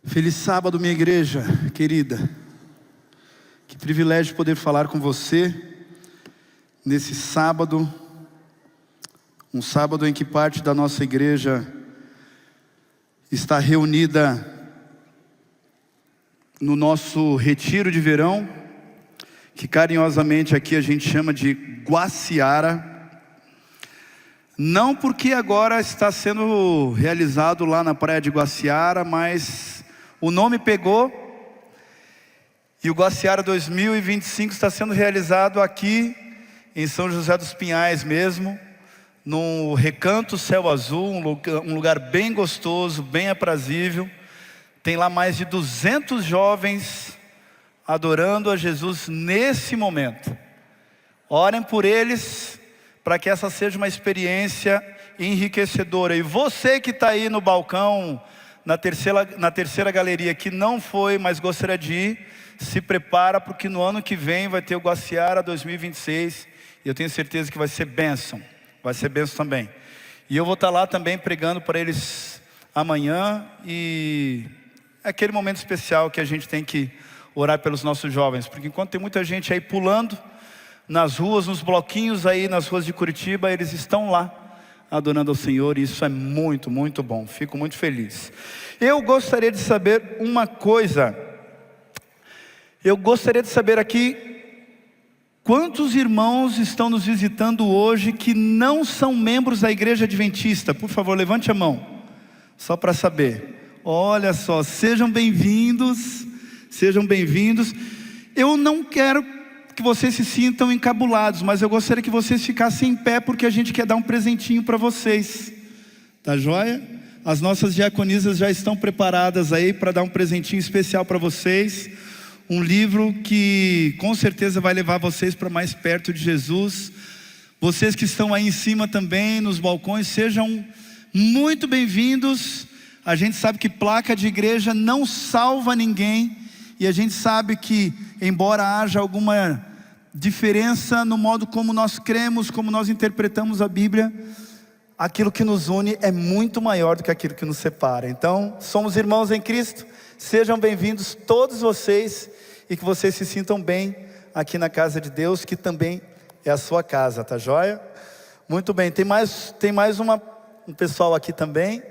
Feliz sábado, minha igreja querida. Que privilégio poder falar com você nesse sábado, um sábado em que parte da nossa igreja está reunida no nosso retiro de verão, que carinhosamente aqui a gente chama de Guaciara. Não porque agora está sendo realizado lá na praia de Guaciara, mas o nome pegou e o Guaciara 2025 está sendo realizado aqui em São José dos Pinhais mesmo, no Recanto Céu Azul, um lugar bem gostoso, bem aprazível. Tem lá mais de 200 jovens adorando a Jesus nesse momento. Orem por eles, para que essa seja uma experiência enriquecedora. E você que está aí no balcão, na terceira galeria, que não foi, mas gostaria de ir, se prepara, porque no ano que vem vai ter o Guaciara 2026, e eu tenho certeza que vai ser bênção também. E eu vou estar lá também pregando para eles amanhã, e é aquele momento especial que a gente tem que orar pelos nossos jovens, porque enquanto tem muita gente aí pulando nas ruas, nos bloquinhos aí nas ruas de Curitiba, eles estão lá adorando ao Senhor, e isso é muito, muito bom. Fico muito feliz. Eu gostaria de saber uma coisa. Eu gostaria de saber aqui, quantos irmãos estão nos visitando hoje que não são membros da igreja adventista? Por favor, levante a mão, só para saber. Olha só, sejam bem-vindos, sejam bem-vindos. Eu não quero que vocês se sintam encabulados, mas eu gostaria que vocês ficassem em pé, porque a gente quer dar um presentinho para vocês, tá joia? As nossas diaconisas já estão preparadas aí para dar um presentinho especial para vocês, um livro que com certeza vai levar vocês para mais perto de Jesus. Vocês que estão aí em cima também, nos balcões, sejam muito bem-vindos. A gente sabe que placa de igreja não salva ninguém, e a gente sabe que, embora haja alguma diferença no modo como nós cremos, como nós interpretamos a Bíblia, aquilo que nos une é muito maior do que aquilo que nos separa. Então, somos irmãos em Cristo. Sejam bem-vindos todos vocês, e que vocês se sintam bem aqui na casa de Deus, que também é a sua casa, tá joia? Muito bem, tem mais um pessoal aqui também.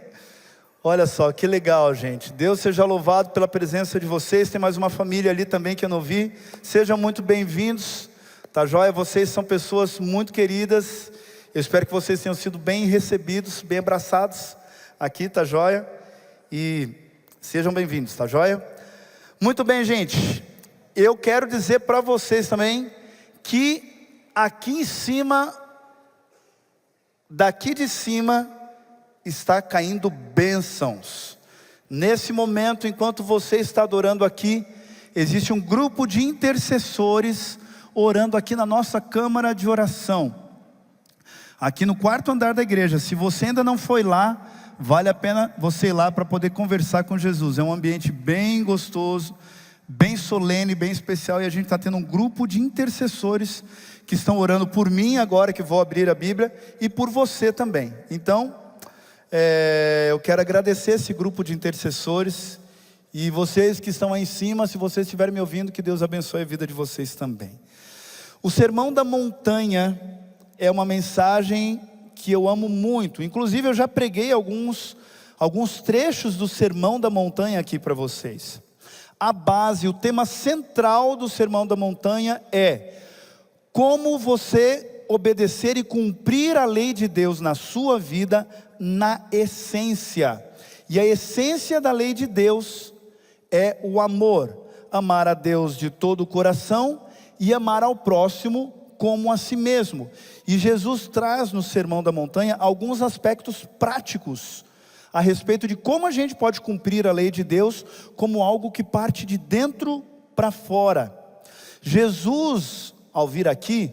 Olha só, que legal, gente. Deus seja louvado pela presença de vocês. Tem mais uma família ali também que eu não vi. Sejam muito bem-vindos, tá joia? Vocês são pessoas muito queridas. Eu espero que vocês tenham sido bem recebidos, bem abraçados aqui, tá joia? E sejam bem-vindos, tá joia? Muito bem, gente. Eu quero dizer para vocês também que aqui em cima, daqui de cima, está caindo bênçãos. Nesse momento, enquanto você está adorando aqui, existe um grupo de intercessores orando aqui na nossa câmara de oração, aqui no quarto andar da igreja. Se você ainda não foi lá, vale a pena você ir lá para poder conversar com Jesus. É um ambiente bem gostoso, bem solene, bem especial, e a gente está tendo um grupo de intercessores que estão orando por mim agora que vou abrir a Bíblia, e por você também. Então, eu quero agradecer esse grupo de intercessores, e vocês que estão aí em cima, se vocês estiverem me ouvindo, que Deus abençoe a vida de vocês também. O Sermão da Montanha é uma mensagem que eu amo muito. Inclusive eu já preguei alguns trechos do Sermão da Montanha aqui para vocês. A base, o tema central do Sermão da Montanha é como você obedecer e cumprir a lei de Deus na sua vida, na essência. E a essência da lei de Deus é o amor. Amar a Deus de todo o coração e amar ao próximo como a si mesmo. E Jesus traz no Sermão da Montanha alguns aspectos práticos a respeito de como a gente pode cumprir a lei de Deus como algo que parte de dentro para fora. Jesus, ao vir aqui,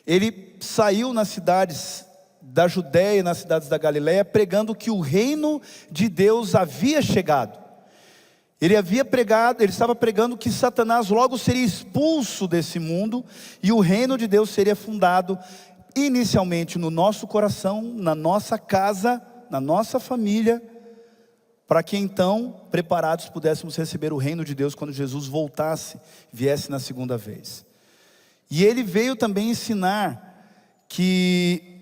ele saiu nas cidades da Judéia e nas cidades da Galileia pregando que o reino de Deus havia chegado. Ele estava pregando que Satanás logo seria expulso desse mundo, e o reino de Deus seria fundado inicialmente no nosso coração, na nossa casa, na nossa família, para que então, preparados, pudéssemos receber o reino de Deus quando Jesus voltasse, viesse na segunda vez. E ele veio também ensinar que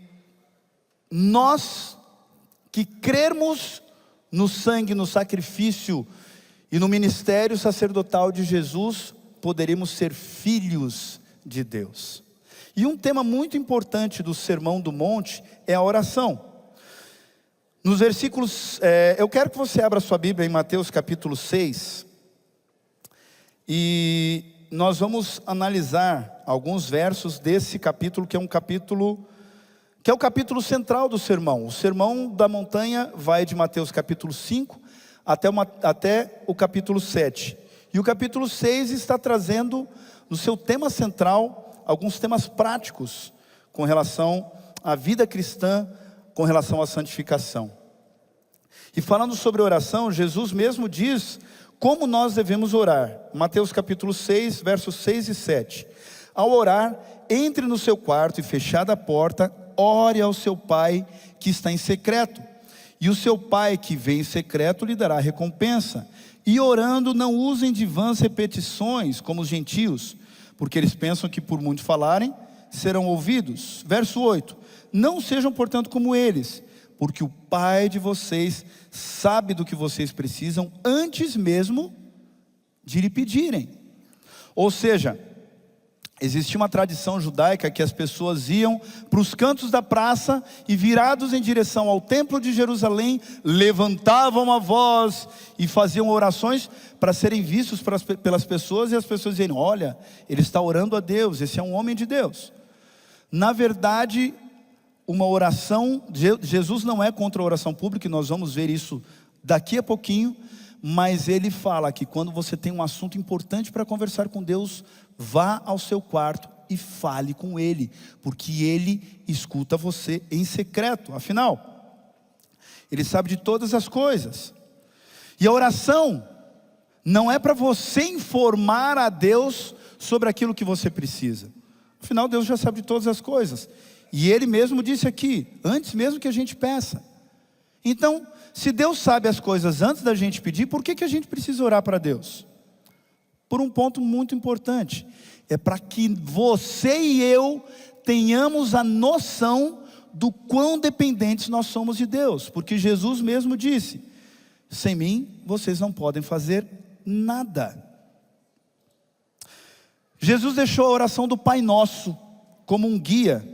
nós que crermos no sangue, no sacrifício e no ministério sacerdotal de Jesus, poderíamos ser filhos de Deus. E um tema muito importante do Sermão do Monte é a oração. Nos versículos, eu quero que você abra sua Bíblia em Mateus capítulo 6, e nós vamos analisar alguns versos desse capítulo, que é o capítulo central do sermão. O sermão da montanha vai de Mateus capítulo 5 até o capítulo 7. E o capítulo 6 está trazendo no seu tema central alguns temas práticos com relação à vida cristã, com relação à santificação. E falando sobre oração, Jesus mesmo diz como nós devemos orar. Mateus capítulo 6, versos 6 e 7. Ao orar, entre no seu quarto e fechada a porta, ore ao seu pai que está em secreto. E o seu pai que vem em secreto lhe dará recompensa. E orando, não usem de vãs repetições como os gentios, porque eles pensam que por muito falarem, serão ouvidos. Verso 8. Não sejam, portanto, como eles, porque o Pai de vocês sabe do que vocês precisam antes mesmo de lhe pedirem. Ou seja, existia uma tradição judaica que as pessoas iam para os cantos da praça e, virados em direção ao templo de Jerusalém, levantavam a voz e faziam orações para serem vistos pelas pessoas, e as pessoas diziam: olha, ele está orando a Deus, esse é um homem de Deus. Na verdade, uma oração, Jesus não é contra a oração pública, e nós vamos ver isso daqui a pouquinho, mas ele fala que quando você tem um assunto importante para conversar com Deus, vá ao seu quarto e fale com ele, porque ele escuta você em secreto. Afinal, ele sabe de todas as coisas. E a oração não é para você informar a Deus sobre aquilo que você precisa. Afinal, Deus já sabe de todas as coisas. E ele mesmo disse aqui, antes mesmo que a gente peça. Então, se Deus sabe as coisas antes da gente pedir, por que a gente precisa orar para Deus? Por um ponto muito importante. É para que você e eu tenhamos a noção do quão dependentes nós somos de Deus. Porque Jesus mesmo disse: sem mim, vocês não podem fazer nada. Jesus deixou a oração do Pai Nosso como um guia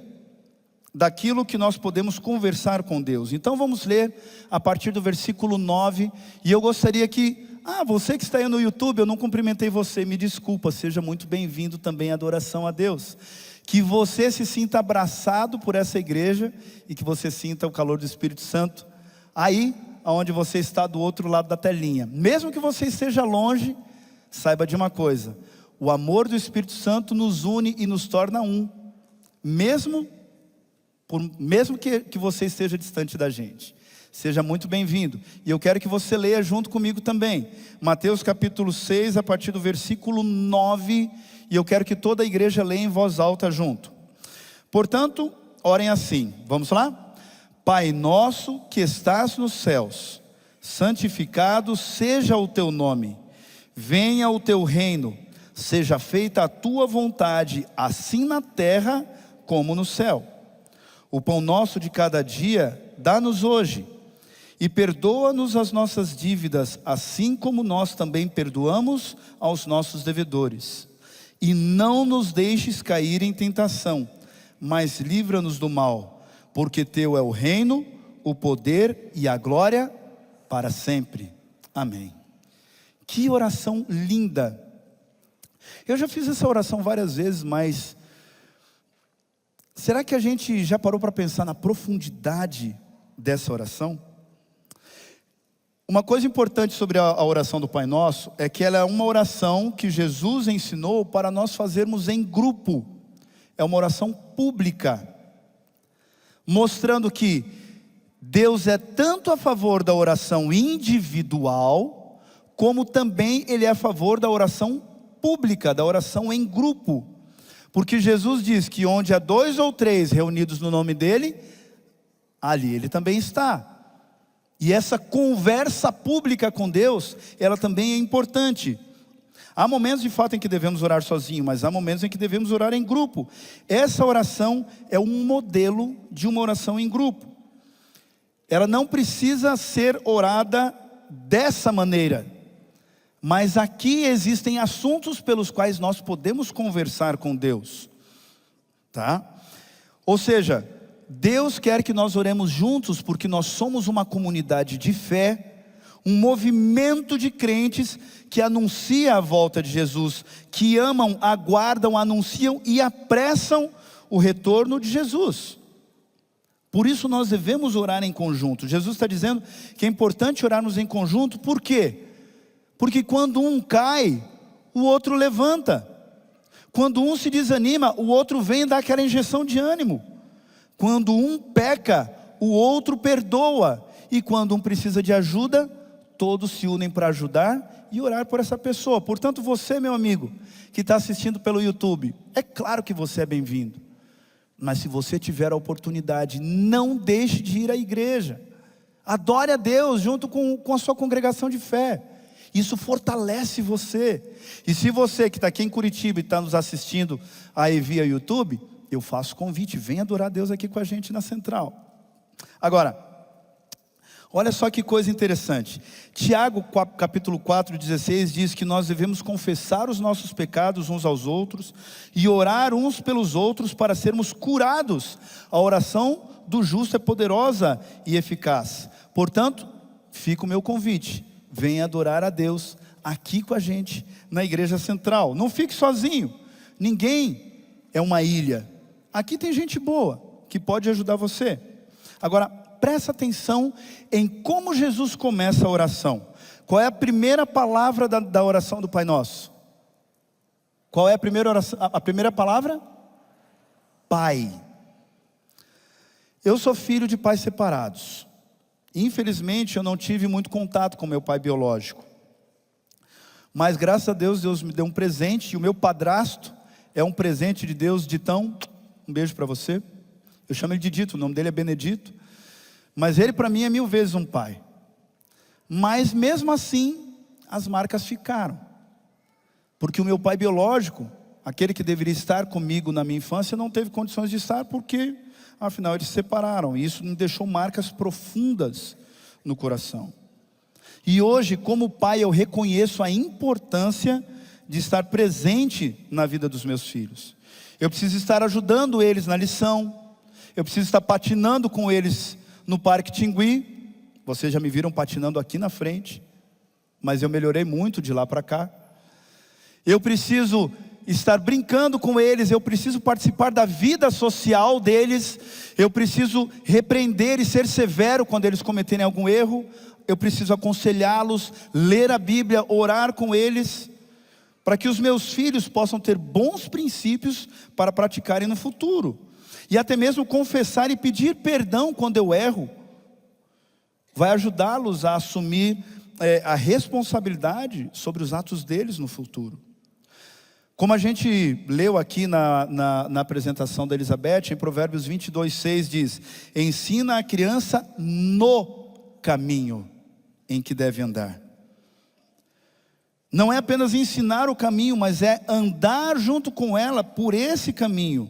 daquilo que nós podemos conversar com Deus. Então vamos ler a partir do versículo 9. E eu gostaria que, você que está aí no YouTube, eu não cumprimentei você, me desculpa, seja muito bem-vindo também à adoração a Deus. Que você se sinta abraçado por essa igreja e que você sinta o calor do Espírito Santo aí onde você está, do outro lado da telinha. Mesmo que você esteja longe, saiba de uma coisa: o amor do Espírito Santo nos une e nos torna um, mesmo que você esteja distante da gente. Seja muito bem-vindo. E eu quero que você leia junto comigo também Mateus capítulo 6, a partir do versículo 9. E eu quero que toda a igreja leia em voz alta junto. Portanto, orem assim. Vamos lá? Pai nosso que estás nos céus, santificado seja o teu nome. Venha o teu reino. Seja feita a tua vontade, assim na terra como no céu. O pão nosso de cada dia, dá-nos hoje. E perdoa-nos as nossas dívidas, assim como nós também perdoamos aos nossos devedores. E não nos deixes cair em tentação, mas livra-nos do mal. Porque teu é o reino, o poder e a glória para sempre. Amém. Que oração linda. Eu já fiz essa oração várias vezes, mas será que a gente já parou para pensar na profundidade dessa oração? Uma coisa importante sobre a oração do Pai Nosso é que ela é uma oração que Jesus ensinou para nós fazermos em grupo. É uma oração pública, mostrando que Deus é tanto a favor da oração individual, como também Ele é a favor da oração pública, da oração em grupo. Porque Jesus diz que onde há 2 ou 3 reunidos no nome dEle, ali Ele também está. E essa conversa pública com Deus, ela também é importante. Há momentos de fato em que devemos orar sozinho, mas há momentos em que devemos orar em grupo. Essa oração é um modelo de uma oração em grupo. Ela não precisa ser orada dessa maneira, mas aqui existem assuntos pelos quais nós podemos conversar com Deus, tá? Ou seja, Deus quer que nós oremos juntos porque nós somos uma comunidade de fé, um movimento de crentes que anuncia a volta de Jesus, que amam, aguardam, anunciam e apressam o retorno de Jesus. Por isso nós devemos orar em conjunto. Jesus está dizendo que é importante orarmos em conjunto. Por quê? Porque quando um cai, o outro levanta. Quando um se desanima, o outro vem e dá aquela injeção de ânimo. Quando um peca, o outro perdoa. E quando um precisa de ajuda, todos se unem para ajudar e orar por essa pessoa. Portanto, você, meu amigo, que está assistindo pelo YouTube, é claro que você é bem-vindo. Mas se você tiver a oportunidade, não deixe de ir à igreja. Adore a Deus junto com a sua congregação de fé. Isso fortalece você. E se você que está aqui em Curitiba e está nos assistindo aí via YouTube, eu faço convite, venha adorar a Deus aqui com a gente na Central. Agora, olha só que coisa interessante. Tiago capítulo 4:16 diz que nós devemos confessar os nossos pecados uns aos outros e orar uns pelos outros para sermos curados. A oração do justo é poderosa e eficaz. Portanto, fica o meu convite. Venha adorar a Deus aqui com a gente na Igreja Central. Não fique sozinho. Ninguém é uma ilha. Aqui tem gente boa que pode ajudar você. Agora, presta atenção em como Jesus começa a oração. Qual é a primeira palavra da oração do Pai Nosso? Qual é a primeira oração? A primeira palavra? Pai. Eu sou filho de pais separados. Infelizmente eu não tive muito contato com meu pai biológico. Mas graças a Deus, Deus me deu um presente. E o meu padrasto é um presente de Deus. Ditão, um beijo para você. Eu chamo ele de Dito, o nome dele é Benedito. Mas ele para mim é 1000 vezes um pai. Mas mesmo assim, as marcas ficaram. Porque o meu pai biológico, aquele que deveria estar comigo na minha infância, não teve condições de estar porque, afinal, eles se separaram. E isso me deixou marcas profundas no coração. E hoje, como pai, eu reconheço a importância de estar presente na vida dos meus filhos. Eu preciso estar ajudando eles na lição. Eu preciso estar patinando com eles no Parque Tingui. Vocês já me viram patinando aqui na frente, mas eu melhorei muito de lá para cá. Eu preciso estar brincando com eles, eu preciso participar da vida social deles, eu preciso repreender e ser severo quando eles cometerem algum erro, eu preciso aconselhá-los, ler a Bíblia, orar com eles, para que os meus filhos possam ter bons princípios para praticarem no futuro. E até mesmo confessar e pedir perdão quando eu erro, vai ajudá-los a assumir a responsabilidade sobre os atos deles no futuro. Como a gente leu aqui na apresentação da Elizabeth, em Provérbios 22:6 diz: ensina a criança no caminho em que deve andar. Não é apenas ensinar o caminho, mas é andar junto com ela por esse caminho.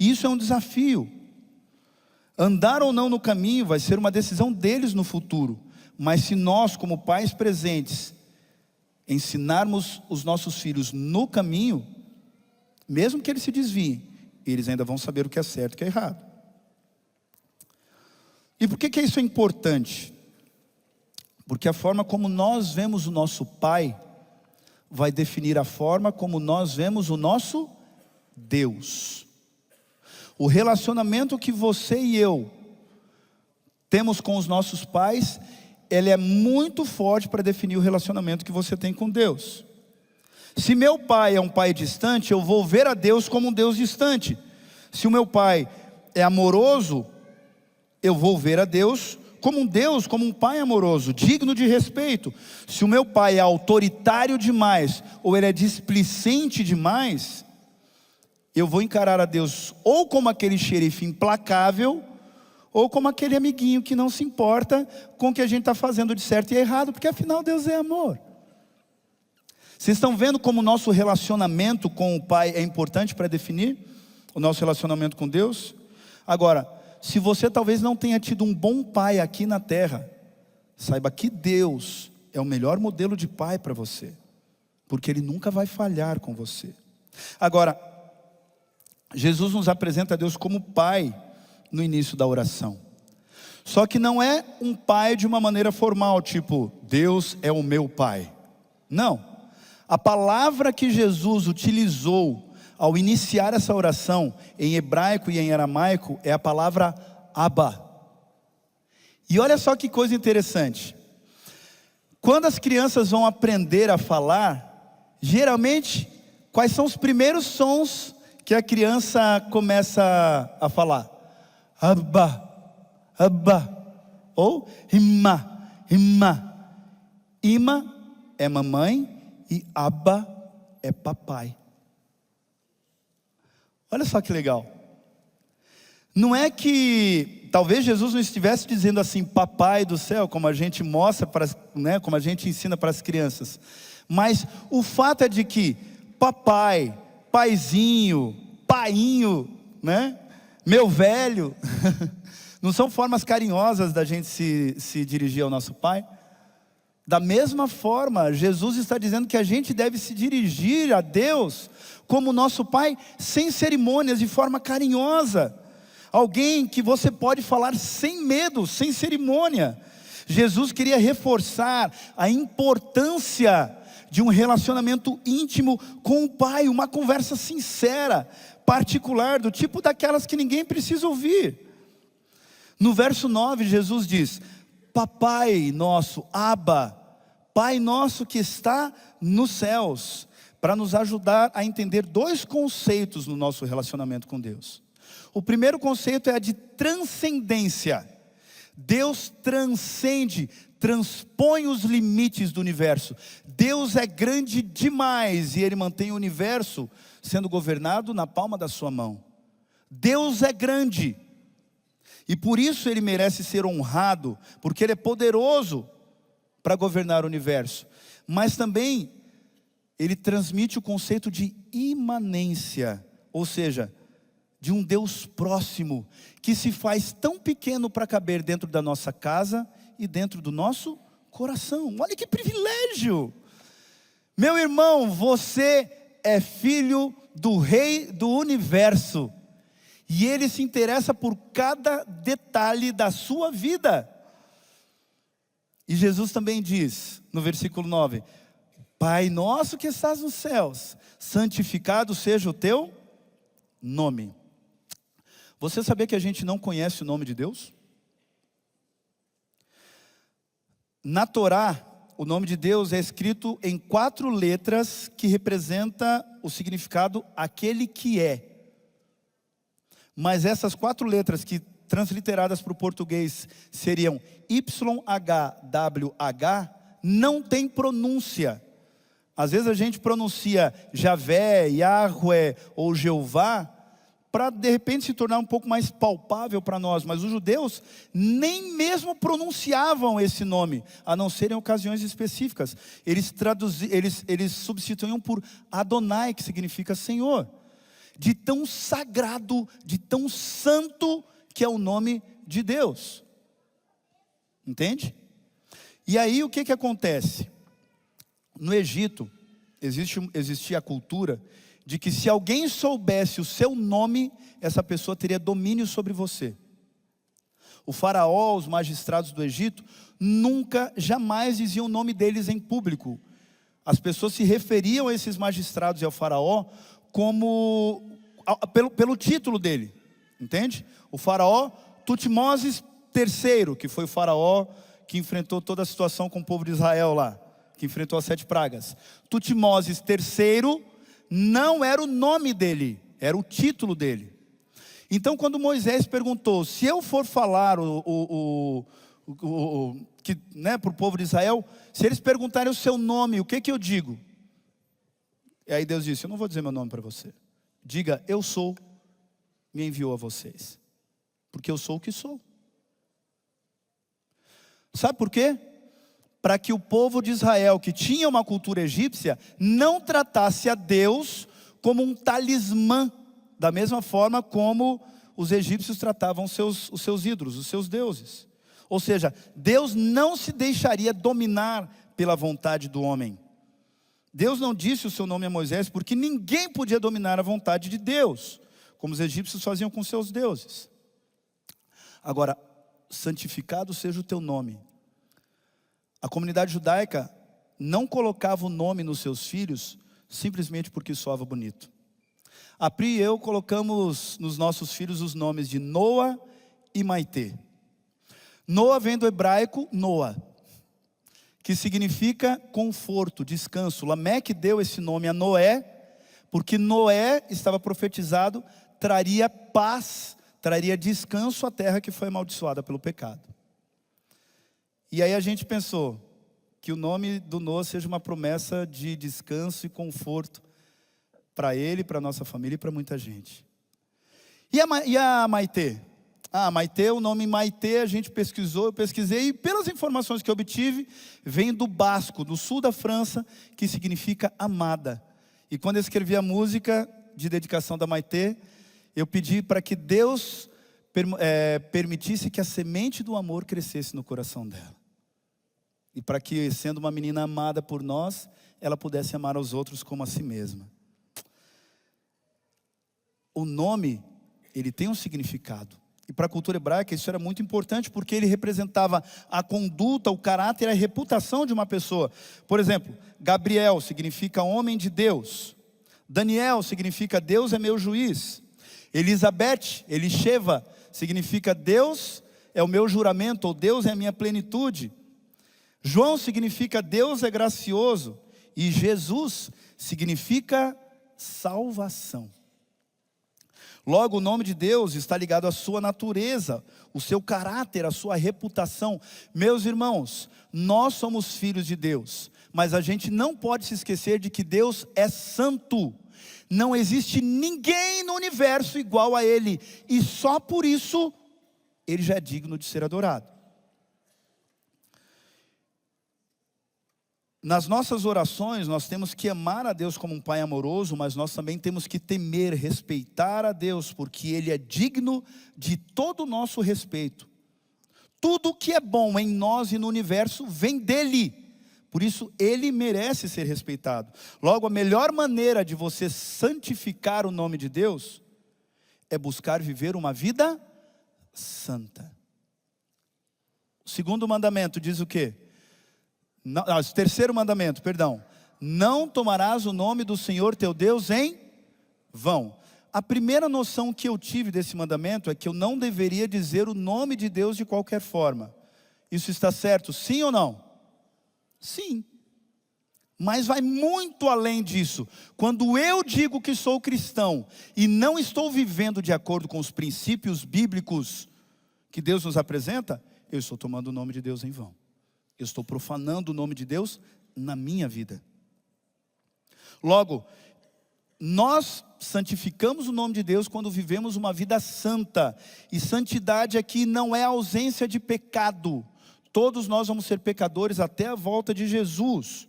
Isso é um desafio. Andar ou não no caminho vai ser uma decisão deles no futuro. Mas se nós, como pais presentes, ensinarmos os nossos filhos no caminho, mesmo que eles se desviem, eles ainda vão saber o que é certo e o que é errado. E por que isso é importante? Porque a forma como nós vemos o nosso pai vai definir a forma como nós vemos o nosso Deus. O relacionamento que você e eu temos com os nossos pais, ele é muito forte para definir o relacionamento que você tem com Deus. Se meu pai é um pai distante, eu vou ver a Deus como um Deus distante. Se o meu pai é amoroso, eu vou ver a Deus como um Deus, como um pai amoroso, digno de respeito. Se o meu pai é autoritário demais, ou ele é displicente demais, eu vou encarar a Deus ou como aquele xerife implacável, ou como aquele amiguinho que não se importa com o que a gente está fazendo de certo e errado, porque afinal Deus é amor. Vocês estão vendo como o nosso relacionamento com o Pai é importante para definir o nosso relacionamento com Deus? Agora, se você talvez não tenha tido um bom pai aqui na terra, saiba que Deus é o melhor modelo de pai para você, porque Ele nunca vai falhar com você. Agora, Jesus nos apresenta a Deus como pai no início da oração. Só que não é um pai de uma maneira formal, tipo, Deus é o meu pai. Não. A palavra que Jesus utilizou ao iniciar essa oração, em hebraico e em aramaico, é a palavra Abba. E olha só que coisa interessante. Quando as crianças vão aprender a falar, geralmente, quais são os primeiros sons que a criança começa a falar? Abba, Abba, ou Imma, Imma. Imma é mamãe e Abba é papai. Olha só que legal. Não é que talvez Jesus não estivesse dizendo assim, papai do céu, como a gente mostra, como a gente ensina para as crianças. Mas o fato é de que papai, paizinho, painho, meu velho, não são formas carinhosas da gente se dirigir ao nosso pai? Da mesma forma, Jesus está dizendo que a gente deve se dirigir a Deus como nosso Pai, sem cerimônias, de forma carinhosa. Alguém que você pode falar sem medo, sem cerimônia. Jesus queria reforçar a importância de um relacionamento íntimo com o Pai, uma conversa sincera, particular, do tipo daquelas que ninguém precisa ouvir. No verso 9, Jesus diz, papai nosso, Abba, Pai nosso que está nos céus, para nos ajudar a entender dois conceitos no nosso relacionamento com Deus. O primeiro conceito é a de transcendência. Deus transcende, transpõe os limites do universo. Deus é grande demais e Ele mantém o universo sendo governado na palma da sua mão. Deus é grande e por isso Ele merece ser honrado, porque Ele é poderoso para governar o universo. Mas também Ele transmite o conceito de imanência, ou seja, de um Deus próximo, que se faz tão pequeno para caber dentro da nossa casa e dentro do nosso coração. Olha que privilégio! Meu irmão, você é filho do Rei do Universo, e Ele se interessa por cada detalhe da sua vida. E Jesus também diz, no versículo 9, Pai nosso que estás nos céus, santificado seja o teu nome. Você sabia que a gente não conhece o nome de Deus? Na Torá, o nome de Deus é escrito em 4 letras que representa o significado aquele que é. Mas essas 4 letras que transliteradas para o português seriam YHWH, não tem pronúncia. Às vezes a gente pronuncia Javé, Yahweh ou Jeová, para de repente se tornar um pouco mais palpável para nós. Mas os judeus nem mesmo pronunciavam esse nome, a não ser em ocasiões específicas. Eles substituíam por Adonai, que significa Senhor. De tão sagrado, de tão santo que é o nome de Deus. Entende? E aí o que acontece? No Egito, existia a cultura de que se alguém soubesse o seu nome, essa pessoa teria domínio sobre você. O faraó, os magistrados do Egito, nunca, jamais diziam o nome deles em público. As pessoas se referiam a esses magistrados e ao faraó pelo título dele, entende? O faraó Tutmoses III, que foi o faraó que enfrentou toda a situação com o povo de Israel lá, que enfrentou as 7 pragas. Tutmoses III não era o nome dele, era o título dele. Então quando Moisés perguntou, se eu for falar para o povo de Israel, se eles perguntarem o seu nome, o que eu digo? E aí Deus disse, eu não vou dizer meu nome para você. Diga, eu sou, me enviou a vocês. Porque eu sou o que sou. Sabe por quê? Para que o povo de Israel, que tinha uma cultura egípcia, não tratasse a Deus como um talismã, da mesma forma como os egípcios tratavam os seus ídolos, os seus deuses. Ou seja, Deus não se deixaria dominar pela vontade do homem. Deus não disse o seu nome a Moisés porque ninguém podia dominar a vontade de Deus, como os egípcios faziam com seus deuses. Agora, santificado seja o teu nome. A comunidade judaica não colocava o nome nos seus filhos simplesmente porque soava bonito. A Pri e eu colocamos nos nossos filhos os nomes de Noa e Maitê. Noa vem do hebraico Noa, que significa conforto, descanso. Lameque deu esse nome a Noé, porque Noé estava profetizado, traria paz, traria descanso à terra que foi amaldiçoada pelo pecado. E aí a gente pensou que o nome do Noa seja uma promessa de descanso e conforto para ele, para a nossa família e para muita gente. E a Maitê? Maitê, o nome Maitê a gente pesquisou, eu pesquisei, e pelas informações que eu obtive, vem do basco, do sul da França, que significa amada. E quando eu escrevi a música de dedicação da Maitê, eu pedi para que Deus permitisse que a semente do amor crescesse no coração dela. E para que, sendo uma menina amada por nós, ela pudesse amar aos outros como a si mesma. O nome, ele tem um significado. E para a cultura hebraica isso era muito importante, porque ele representava a conduta, o caráter e a reputação de uma pessoa. Por exemplo, Gabriel significa homem de Deus. Daniel significa Deus é meu juiz. Elizabeth, Elisheva, significa Deus é o meu juramento, ou Deus é a minha plenitude. João significa Deus é gracioso. E Jesus significa salvação. Logo, o nome de Deus está ligado à sua natureza, o seu caráter, a sua reputação. Meus irmãos, nós somos filhos de Deus, mas a gente não pode se esquecer de que Deus é santo. Não existe ninguém no universo igual a Ele, e só por isso Ele já é digno de ser adorado. Nas nossas orações, nós temos que amar a Deus como um Pai amoroso, mas nós também temos que temer, respeitar a Deus, porque Ele é digno de todo o nosso respeito. Tudo que é bom em nós e no universo vem dEle, por isso Ele merece ser respeitado. Logo, a melhor maneira de você santificar o nome de Deus é buscar viver uma vida santa. O segundo mandamento diz o quê? O terceiro mandamento, perdão. Não tomarás o nome do Senhor teu Deus em vão. A primeira noção que eu tive desse mandamento é que eu não deveria dizer o nome de Deus de qualquer forma. Isso está certo, sim ou não? Sim. Mas vai muito além disso. Quando eu digo que sou cristão e não estou vivendo de acordo com os princípios bíblicos que Deus nos apresenta, eu estou tomando o nome de Deus em vão. Eu estou profanando o nome de Deus na minha vida. Logo, nós santificamos o nome de Deus quando vivemos uma vida santa. E santidade aqui não é ausência de pecado. Todos nós vamos ser pecadores até a volta de Jesus.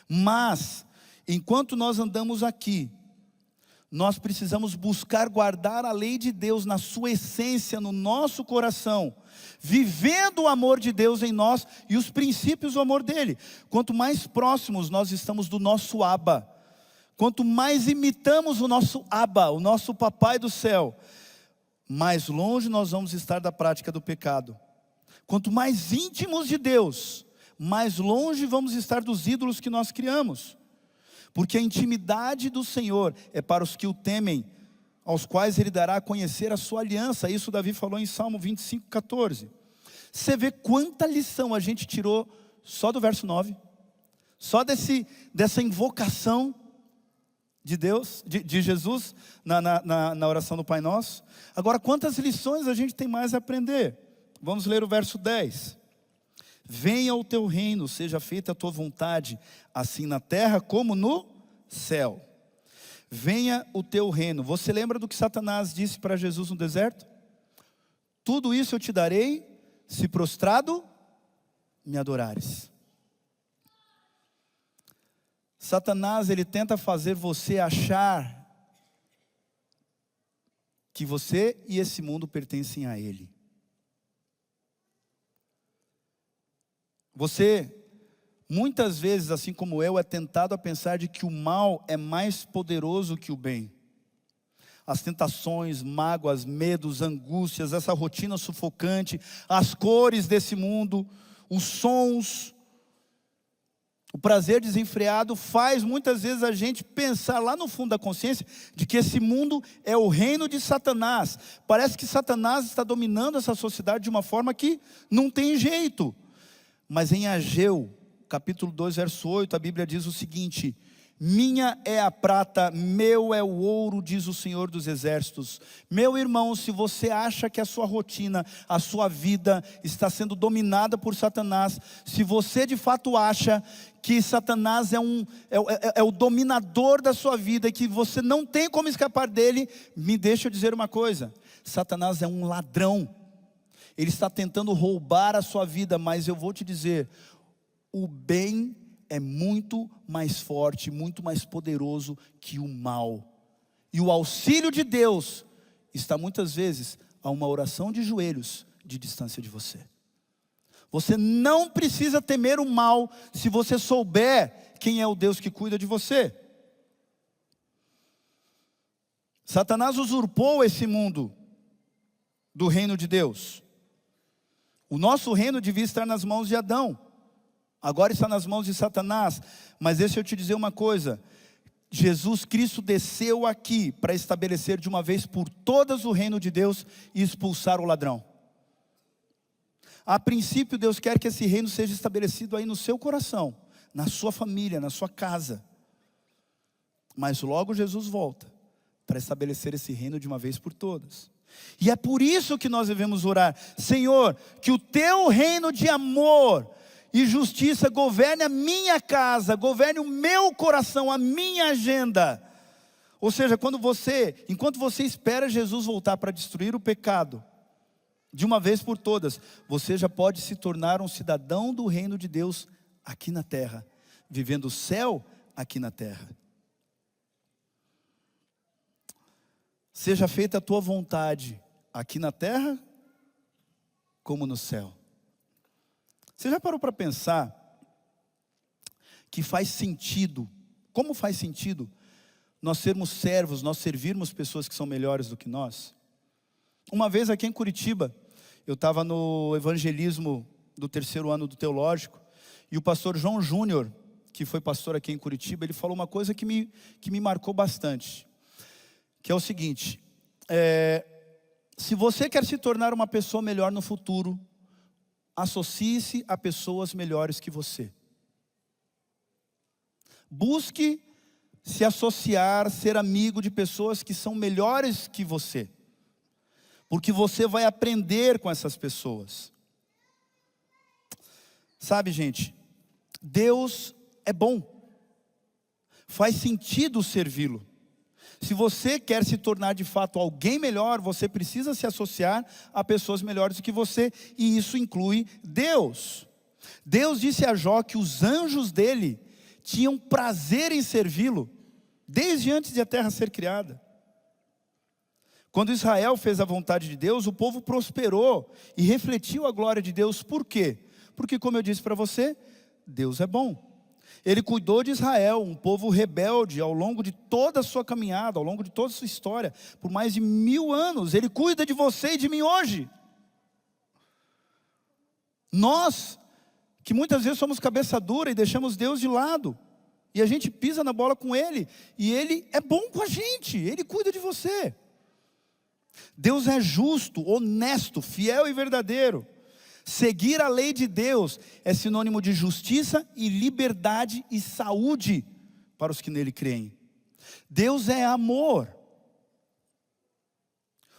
Mas, enquanto nós andamos aqui, nós precisamos buscar guardar a lei de Deus na sua essência, no nosso coração, vivendo o amor de Deus em nós e os princípios do amor dele. Quanto mais próximos nós estamos do nosso Abba, quanto mais imitamos o nosso Abba, o nosso Papai do céu, mais longe nós vamos estar da prática do pecado. Quanto mais íntimos de Deus, mais longe vamos estar dos ídolos que nós criamos. Porque a intimidade do Senhor é para os que o temem, aos quais Ele dará a conhecer a sua aliança. Isso Davi falou em Salmo 25:14. Você vê quanta lição a gente tirou só do verso 9. Só dessa invocação de Deus, de Jesus na oração do Pai Nosso. Agora, quantas lições a gente tem mais a aprender? Vamos ler o verso 10. Venha o teu reino, seja feita a tua vontade, assim na terra como no céu. Venha o teu reino. Você lembra do que Satanás disse para Jesus no deserto? Tudo isso eu te darei, se prostrado me adorares. Satanás, ele tenta fazer você achar que você e esse mundo pertencem a ele. Você, muitas vezes, assim como eu, é tentado a pensar de que o mal é mais poderoso que o bem. As tentações, mágoas, medos, angústias, essa rotina sufocante, as cores desse mundo, os sons, o prazer desenfreado faz muitas vezes a gente pensar lá no fundo da consciência de que esse mundo é o reino de Satanás. Parece que Satanás está dominando essa sociedade de uma forma que não tem jeito. Mas em Ageu, capítulo 2, verso 8, a Bíblia diz o seguinte: minha é a prata, meu é o ouro, diz o Senhor dos Exércitos. Meu irmão, se você acha que a sua rotina, a sua vida está sendo dominada por Satanás, se você de fato acha que Satanás é o dominador da sua vida e que você não tem como escapar dele, me deixa eu dizer uma coisa: Satanás é um ladrão. Ele está tentando roubar a sua vida, mas eu vou te dizer, o bem é muito mais forte, muito mais poderoso que o mal. E o auxílio de Deus está muitas vezes a uma oração de joelhos de distância de você. Você não precisa temer o mal se você souber quem é o Deus que cuida de você. Satanás usurpou esse mundo do reino de Deus. O nosso reino devia estar nas mãos de Adão. Agora está nas mãos de Satanás. Mas deixa eu te dizer uma coisa: Jesus Cristo desceu aqui para estabelecer de uma vez por todas o reino de Deus e expulsar o ladrão. A princípio, Deus quer que esse reino seja estabelecido aí no seu coração, na sua família, na sua casa. Mas logo Jesus volta para estabelecer esse reino de uma vez por todas. E é por isso que nós devemos orar: Senhor, que o teu reino de amor e justiça governe a minha casa, governe o meu coração, a minha agenda. Ou seja, enquanto você espera Jesus voltar para destruir o pecado, de uma vez por todas, você já pode se tornar um cidadão do reino de Deus aqui na terra, vivendo o céu aqui na terra. Seja feita a tua vontade, aqui na terra, como no céu. Você já parou para pensar que faz sentido, como faz sentido nós sermos servos, nós servirmos pessoas que são melhores do que nós? Uma vez aqui em Curitiba, eu estava no evangelismo do 3º ano do teológico, e o pastor João Júnior, que foi pastor aqui em Curitiba, ele falou uma coisa que me marcou bastante, que é o seguinte: se você quer se tornar uma pessoa melhor no futuro, associe-se a pessoas melhores que você. Busque se associar, ser amigo de pessoas que são melhores que você, porque você vai aprender com essas pessoas. Sabe, gente, Deus é bom, faz sentido servi-lo. Se você quer se tornar de fato alguém melhor, você precisa se associar a pessoas melhores do que você, e isso inclui Deus. Deus disse a Jó que os anjos dele tinham prazer em servi-lo, desde antes de a terra ser criada. Quando Israel fez a vontade de Deus, o povo prosperou e refletiu a glória de Deus. Por quê? Porque, como eu disse para você, Deus é bom. Ele cuidou de Israel, um povo rebelde, ao longo de toda a sua caminhada, ao longo de toda a sua história, por mais de 1000 anos. Ele cuida de você e de mim hoje. Nós, que muitas vezes somos cabeça dura e deixamos Deus de lado, e a gente pisa na bola com Ele, e Ele é bom com a gente, Ele cuida de você. Deus é justo, honesto, fiel e verdadeiro. Seguir a lei de Deus é sinônimo de justiça e liberdade e saúde para os que nele creem. Deus é amor.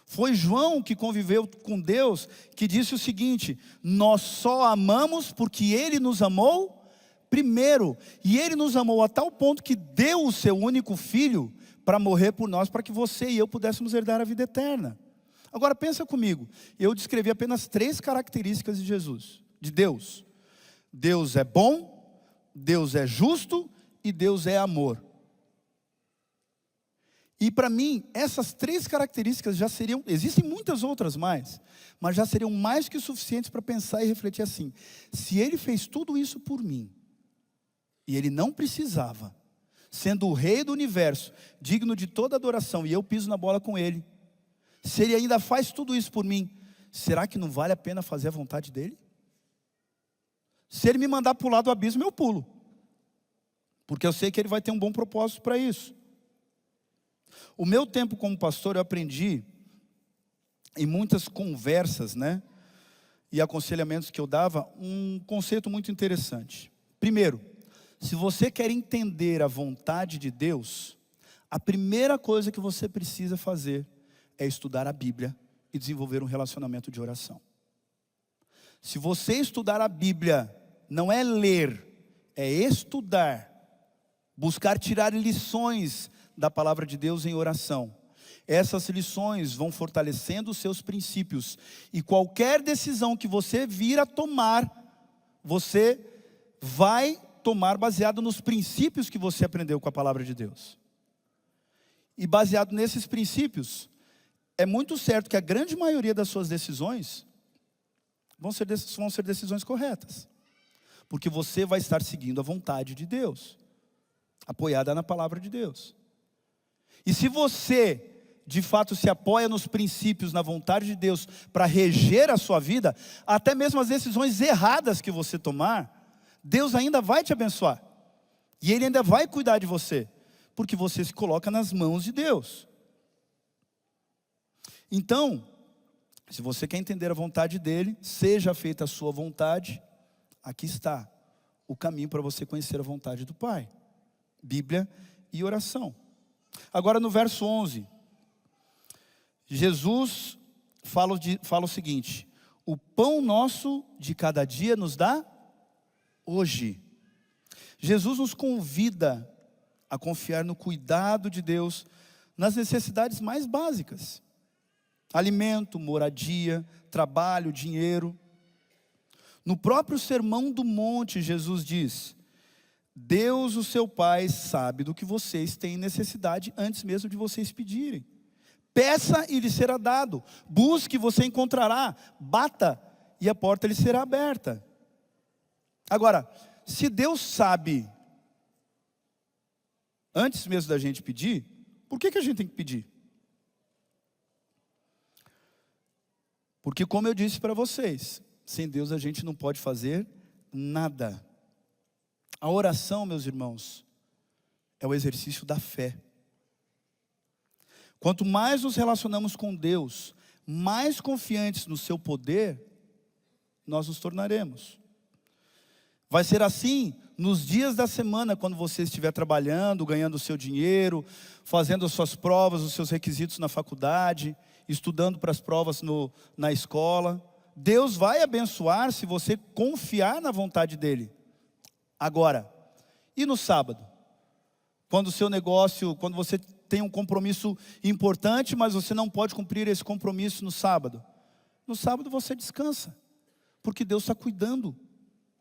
Foi João que conviveu com Deus, que disse o seguinte: nós só amamos porque Ele nos amou primeiro. E Ele nos amou a tal ponto que deu o seu único filho para morrer por nós, para que você e eu pudéssemos herdar a vida eterna. Agora pensa comigo, eu descrevi apenas 3 características de Jesus, de Deus. Deus é bom, Deus é justo e Deus é amor. E para mim, essas 3 características já seriam, existem muitas outras mais, mas já seriam mais que suficientes para pensar e refletir assim: se Ele fez tudo isso por mim, e Ele não precisava, sendo o Rei do universo, digno de toda adoração, e eu piso na bola com Ele, se Ele ainda faz tudo isso por mim, será que não vale a pena fazer a vontade dEle? Se Ele me mandar pular do abismo, eu pulo, porque eu sei que Ele vai ter um bom propósito para isso. O meu tempo como pastor, eu aprendi, em muitas conversas, e aconselhamentos que eu dava, um conceito muito interessante. Primeiro, se você quer entender a vontade de Deus, a primeira coisa que você precisa fazer é estudar a Bíblia e desenvolver um relacionamento de oração. Se você estudar a Bíblia, não é ler, é estudar, buscar tirar lições da palavra de Deus em oração. Essas lições vão fortalecendo os seus princípios, e qualquer decisão que você vir a tomar, você vai tomar baseado nos princípios que você aprendeu com a palavra de Deus. E baseado nesses princípios, é muito certo que a grande maioria das suas decisões vão ser decisões corretas, porque você vai estar seguindo a vontade de Deus, apoiada na palavra de Deus. E se você, de fato, se apoia nos princípios, na vontade de Deus, para reger a sua vida, até mesmo as decisões erradas que você tomar, Deus ainda vai te abençoar. E Ele ainda vai cuidar de você, porque você se coloca nas mãos de Deus. Então, se você quer entender a vontade dEle, seja feita a sua vontade, aqui está o caminho para você conhecer a vontade do Pai: Bíblia e oração. Agora no verso 11, Jesus fala o seguinte: o pão nosso de cada dia nos dá hoje. Jesus nos convida a confiar no cuidado de Deus nas necessidades mais básicas: alimento, moradia, trabalho, dinheiro. No próprio Sermão do Monte, Jesus diz: Deus, o seu Pai, sabe do que vocês têm necessidade antes mesmo de vocês pedirem. Peça e lhe será dado. Busque e você encontrará. Bata e a porta lhe será aberta. Agora, se Deus sabe antes mesmo da gente pedir, por que a gente tem que pedir? Porque, como eu disse para vocês, sem Deus a gente não pode fazer nada. A oração, meus irmãos, é o exercício da fé. Quanto mais nos relacionamos com Deus, mais confiantes no seu poder, nós nos tornaremos. Vai ser assim nos dias da semana, quando você estiver trabalhando, ganhando o seu dinheiro, fazendo as suas provas, os seus requisitos na faculdade, estudando para as provas na escola. Deus vai abençoar se você confiar na vontade dEle. Agora, e no sábado? Quando o seu negócio, quando você tem um compromisso importante, mas você não pode cumprir esse compromisso no sábado. No sábado você descansa, porque Deus está cuidando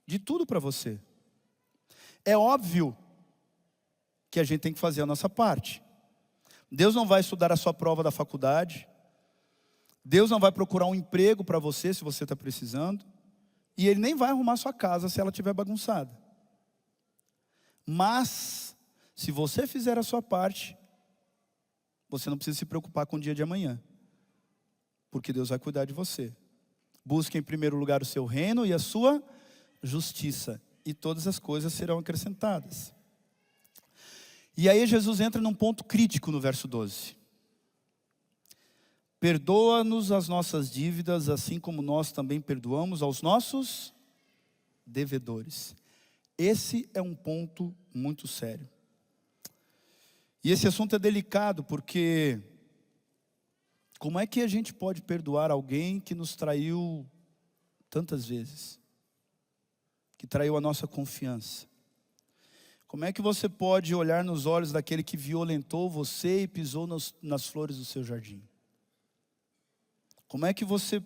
de tudo para você. É óbvio que a gente tem que fazer a nossa parte. Deus não vai estudar a sua prova da faculdade. Deus não vai procurar um emprego para você se você está precisando. E Ele nem vai arrumar sua casa se ela estiver bagunçada. Mas, se você fizer a sua parte, você não precisa se preocupar com o dia de amanhã, porque Deus vai cuidar de você. Busque em primeiro lugar o seu reino e a sua justiça, e todas as coisas serão acrescentadas. E aí Jesus entra num ponto crítico no verso 12. Perdoa-nos as nossas dívidas, assim como nós também perdoamos aos nossos devedores. Esse é um ponto muito sério. E esse assunto é delicado, porque como é que a gente pode perdoar alguém que nos traiu tantas vezes? Que traiu a nossa confiança? Como é que você pode olhar nos olhos daquele que violentou você e pisou nas flores do seu jardim? Como é que você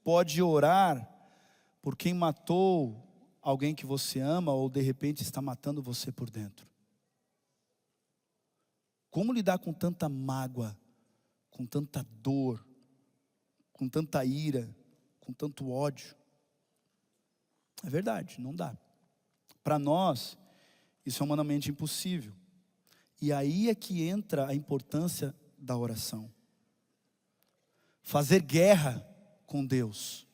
pode orar por quem matou alguém que você ama ou de repente está matando você por dentro? Como lidar com tanta mágoa, com tanta dor, com tanta ira, com tanto ódio? É verdade, não dá. Para nós, isso é humanamente impossível. E aí é que entra a importância da oração. Fazer guerra com Deus.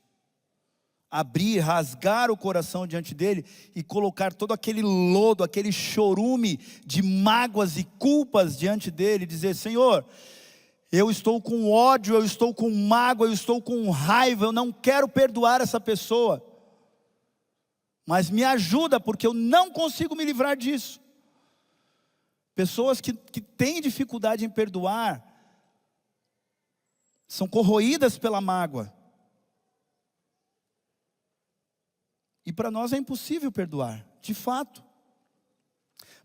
Abrir, rasgar o coração diante dele e colocar todo aquele lodo, aquele chorume de mágoas e culpas diante dele. E dizer: Senhor, eu estou com ódio, eu estou com mágoa, eu estou com raiva, eu não quero perdoar essa pessoa. Mas me ajuda, porque eu não consigo me livrar disso. Pessoas que têm dificuldade em perdoar, são corroídas pela mágoa. E para nós é impossível perdoar, de fato.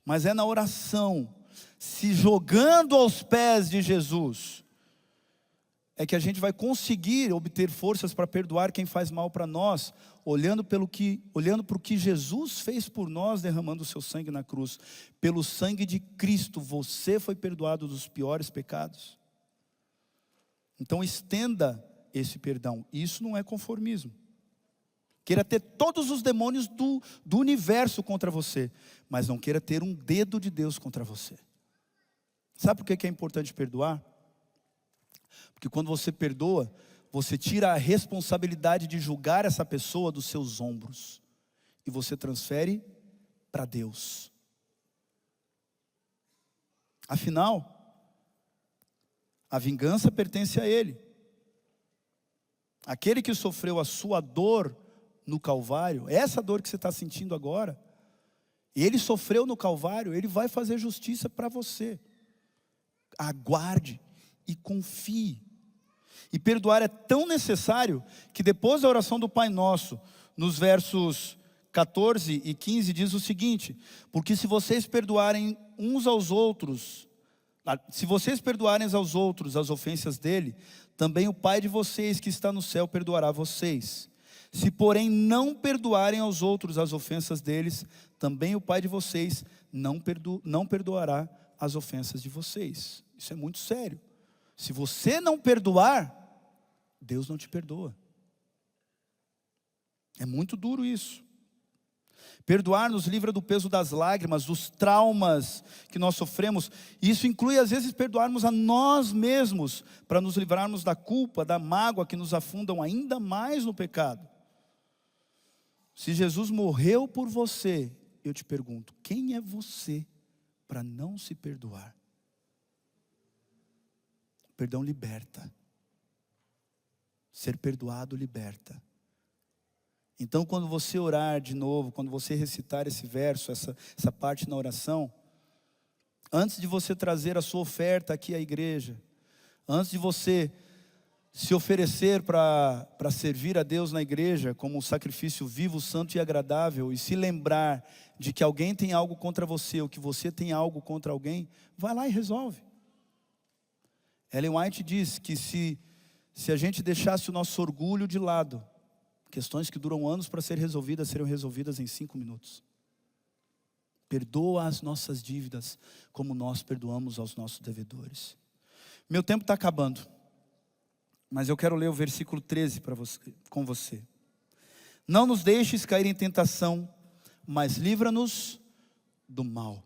Mas é na oração, se jogando aos pés de Jesus, é que a gente vai conseguir obter forças para perdoar quem faz mal para nós, olhando para o que Jesus fez por nós, derramando o seu sangue na cruz. Pelo sangue de Cristo, você foi perdoado dos piores pecados. Então estenda esse perdão. Isso não é conformismo. Queira ter todos os demônios do universo contra você, mas não queira ter um dedo de Deus contra você. Sabe por que é importante perdoar? Porque quando você perdoa, você tira a responsabilidade de julgar essa pessoa dos seus ombros. E você transfere para Deus. Afinal, a vingança pertence a Ele. Aquele que sofreu a sua dor no Calvário, essa dor que você está sentindo agora, Ele sofreu no Calvário, Ele vai fazer justiça para você. Aguarde e confie. E perdoar é tão necessário que depois da oração do Pai Nosso, nos versos 14 e 15, diz o seguinte: porque se vocês perdoarem uns aos outros, se vocês perdoarem aos outros as ofensas dele, também o Pai de vocês que está no céu perdoará vocês. Se porém não perdoarem aos outros as ofensas deles, também o Pai de vocês não perdoará as ofensas de vocês. Isso é muito sério. Se você não perdoar, Deus não te perdoa. É muito duro isso. Perdoar nos livra do peso das lágrimas, dos traumas que nós sofremos. Isso inclui às vezes perdoarmos a nós mesmos, para nos livrarmos da culpa, da mágoa que nos afundam ainda mais no pecado. Se Jesus morreu por você, eu te pergunto, quem é você para não se perdoar? Perdão liberta. Ser perdoado liberta. Então quando você orar de novo, quando você recitar esse verso, essa parte na oração, antes de você trazer a sua oferta aqui à igreja, antes de você se oferecer para servir a Deus na igreja como um sacrifício vivo, santo e agradável, e se lembrar de que alguém tem algo contra você, ou que você tem algo contra alguém, vai lá e resolve. Ellen White diz que se a gente deixasse o nosso orgulho de lado, questões que duram anos para ser resolvidas, seriam resolvidas em 5 minutos. Perdoa as nossas dívidas, como nós perdoamos aos nossos devedores. Meu tempo está acabando, mas eu quero ler o versículo 13 com você. Não nos deixes cair em tentação, mas livra-nos do mal.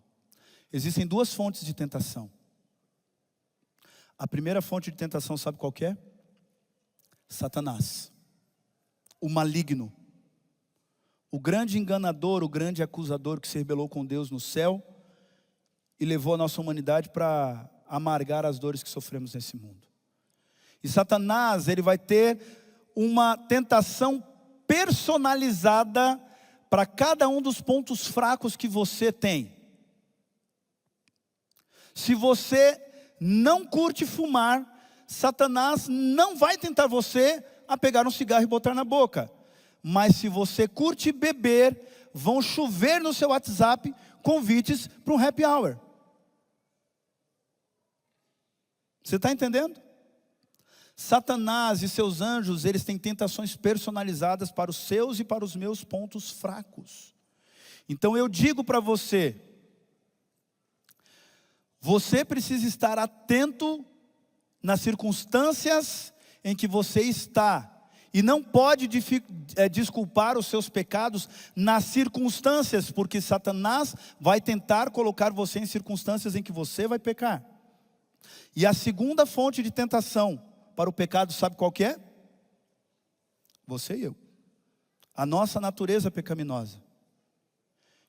Existem 2 fontes de tentação. A primeira fonte de tentação, sabe qual que é? Satanás, o maligno, o grande enganador, o grande acusador que se rebelou com Deus no céu e levou a nossa humanidade para amargar as dores que sofremos nesse mundo. E Satanás, ele vai ter uma tentação personalizada para cada um dos pontos fracos que você tem. Se você não curte fumar, Satanás não vai tentar você a pegar um cigarro e botar na boca. Mas se você curte beber, vão chover no seu WhatsApp convites para um happy hour. Você está entendendo? Satanás e seus anjos, eles têm tentações personalizadas para os seus e para os meus pontos fracos. Então eu digo para você, você precisa estar atento nas circunstâncias em que você está. E não pode desculpar os seus pecados nas circunstâncias, porque Satanás vai tentar colocar você em circunstâncias em que você vai pecar. E a segunda fonte de tentação para o pecado, sabe qual que é? Você e eu. A nossa natureza pecaminosa.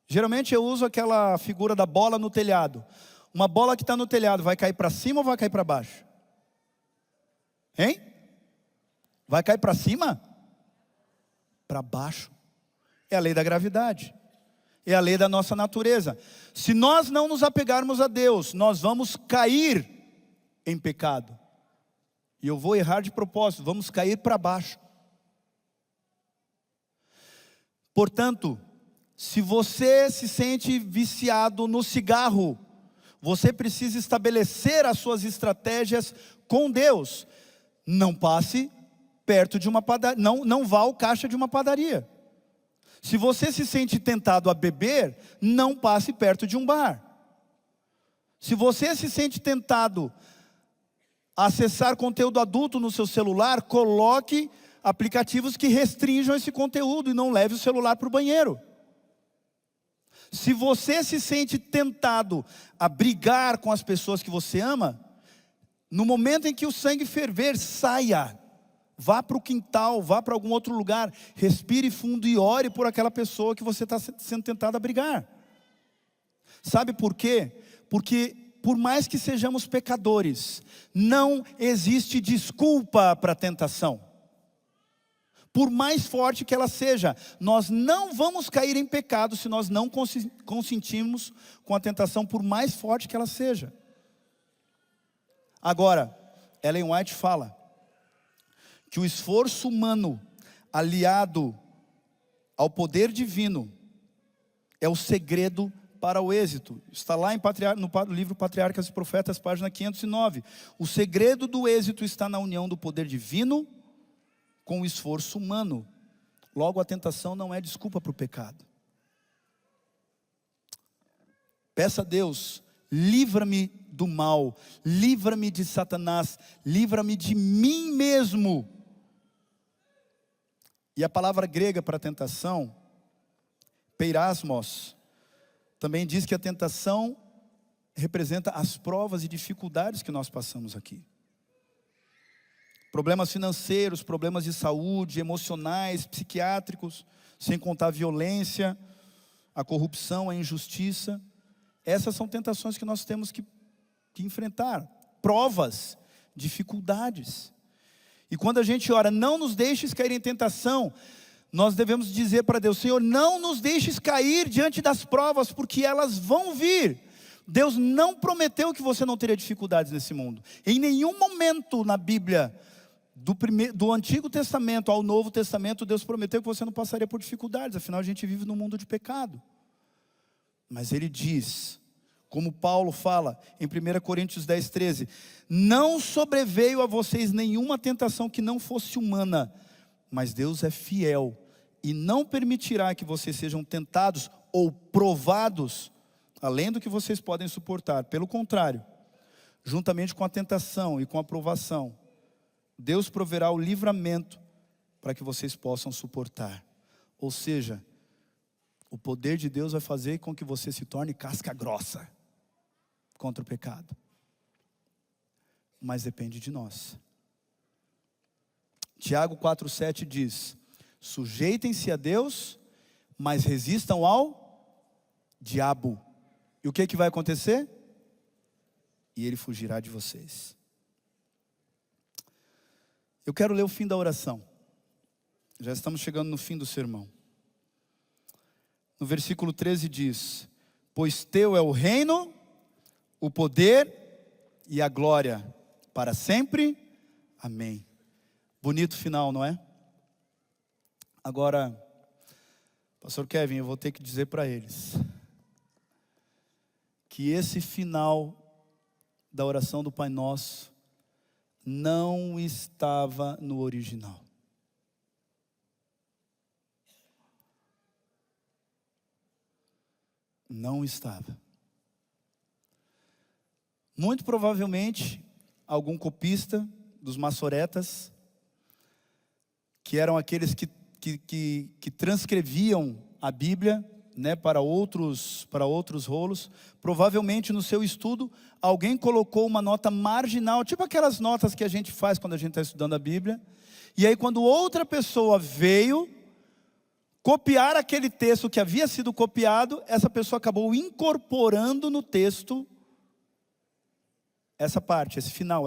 Geralmente eu uso aquela figura da bola no telhado. Uma bola que está no telhado, vai cair para cima ou vai cair para baixo? Hein? Vai cair para cima? Para baixo. É a lei da gravidade. É a lei da nossa natureza. Se nós não nos apegarmos a Deus, nós vamos cair em pecado. E eu vou errar de propósito, vamos cair para baixo. Portanto, se você se sente viciado no cigarro, você precisa estabelecer as suas estratégias com Deus. Não passe perto de uma padaria, não vá ao caixa de uma padaria. Se você se sente tentado a beber, não passe perto de um bar. Se você se sente tentado a acessar conteúdo adulto no seu celular, coloque aplicativos que restringam esse conteúdo e não leve o celular para o banheiro. Se você se sente tentado a brigar com as pessoas que você ama, no momento em que o sangue ferver, saia. Vá para o quintal, vá para algum outro lugar, respire fundo e ore por aquela pessoa que você está sendo tentado a brigar. Sabe por quê? Porque por mais que sejamos pecadores, não existe desculpa para a tentação. Por mais forte que ela seja, nós não vamos cair em pecado se nós não consentimos com a tentação, por mais forte que ela seja. Agora, Ellen White fala que o esforço humano aliado ao poder divino é o segredo para o êxito. Está lá no livro Patriarcas e Profetas, página 509. O segredo do êxito está na união do poder divino com o esforço humano. Logo, a tentação não é desculpa para o pecado. Peça a Deus, livra-me do mal, livra-me de Satanás, livra-me de mim mesmo. E a palavra grega para tentação, peirasmos, também diz que a tentação representa as provas e dificuldades que nós passamos aqui. Problemas financeiros, problemas de saúde, emocionais, psiquiátricos, sem contar a violência, a corrupção, a injustiça. Essas são tentações que nós temos que enfrentar. Provas, dificuldades. E quando a gente ora, não nos deixes cair em tentação, nós devemos dizer para Deus, Senhor, não nos deixes cair diante das provas, porque elas vão vir. Deus não prometeu que você não teria dificuldades nesse mundo. Em nenhum momento na Bíblia, do Antigo Testamento ao Novo Testamento, Deus prometeu que você não passaria por dificuldades. Afinal, a gente vive num mundo de pecado. Mas Ele diz, como Paulo fala em 1 Coríntios 10, 13, não sobreveio a vocês nenhuma tentação que não fosse humana, mas Deus é fiel e não permitirá que vocês sejam tentados ou provados além do que vocês podem suportar. Pelo contrário, juntamente com a tentação e com a provação, Deus proverá o livramento para que vocês possam suportar. Ou seja, o poder de Deus vai fazer com que você se torne casca grossa contra o pecado. Mas depende de nós. Tiago 4,7 diz, sujeitem-se a Deus, mas resistam ao diabo. E o que vai acontecer? E ele fugirá de vocês. Eu quero ler o fim da oração. Já estamos chegando no fim do sermão. No versículo 13 diz, pois teu é o reino, o poder e a glória para sempre. Amém. Bonito final, não é? Agora, pastor Kevin, eu vou ter que dizer para eles que esse final da oração do Pai Nosso não estava no original. Não estava. Muito provavelmente, algum copista dos maçoretas, que eram aqueles que transcreviam a Bíblia, né, para outros rolos, provavelmente no seu estudo, alguém colocou uma nota marginal, tipo aquelas notas que a gente faz quando a gente está estudando a Bíblia, e aí quando outra pessoa veio copiar aquele texto que havia sido copiado, essa pessoa acabou incorporando no texto essa parte, esse final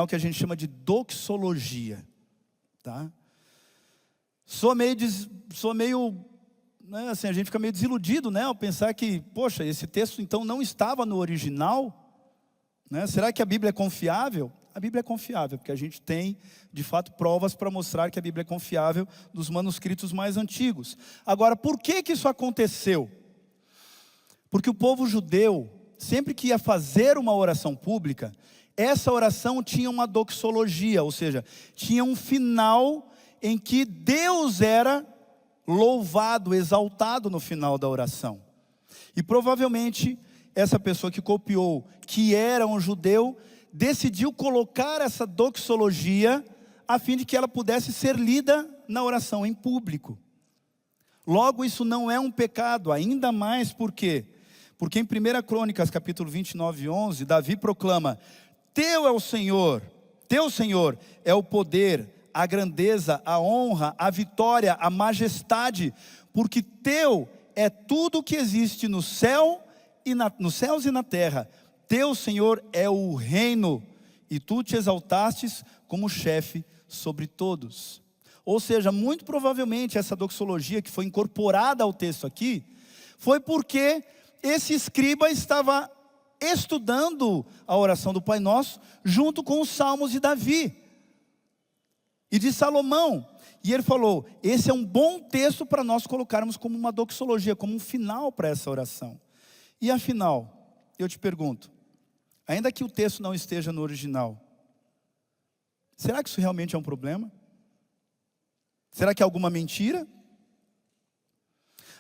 que a gente chama de doxologia, tá? Sou meio, né, assim, a gente fica meio desiludido, né, ao pensar que, poxa, esse texto então não estava no original, né? Será que a Bíblia é confiável? A Bíblia é confiável, porque a gente tem, de fato, provas para mostrar que a Bíblia é confiável dos manuscritos mais antigos. Agora, por que isso aconteceu? Porque o povo judeu, sempre que ia fazer uma oração pública, essa oração tinha uma doxologia, ou seja, tinha um final em que Deus era louvado, exaltado no final da oração. E provavelmente essa pessoa que copiou, que era um judeu, decidiu colocar essa doxologia a fim de que ela pudesse ser lida na oração em público. Logo, isso não é um pecado, ainda mais porque em 1 Crônicas, capítulo 29, 11, Davi proclama: Teu é o Senhor, Teu Senhor é o poder, a grandeza, a honra, a vitória, a majestade, porque Teu é tudo que existe no céu e nos céus e na terra. Teu, Senhor, é o reino, e Tu te exaltastes como chefe sobre todos. Ou seja, muito provavelmente essa doxologia que foi incorporada ao texto aqui, foi porque esse escriba estava estudando a oração do Pai Nosso, junto com os salmos de Davi e de Salomão. E ele falou: esse é um bom texto para nós colocarmos como uma doxologia, como um final para essa oração. E afinal, eu te pergunto, ainda que o texto não esteja no original, será que isso realmente é um problema? Será que é alguma mentira?